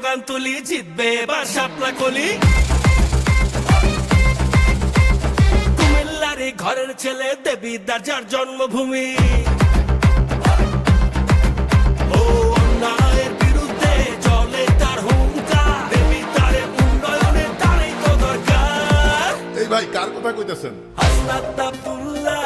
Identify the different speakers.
Speaker 1: Slogan তুলি, জিতবে এবার শাপলা কলি। কুমিল্লার এই ঘরের ছেলে, দেবিদ্বার যার জন্মভূমি। ও অন্যায়ের বিরুদ্ধে চলে তার হুঙ্কার, দেবিদ্বারের উন্নয়নে তারই তো দরকার।
Speaker 2: এই ভাই কার কথা কইতেছেন?
Speaker 1: হাসনাত আব্দুল্লাহ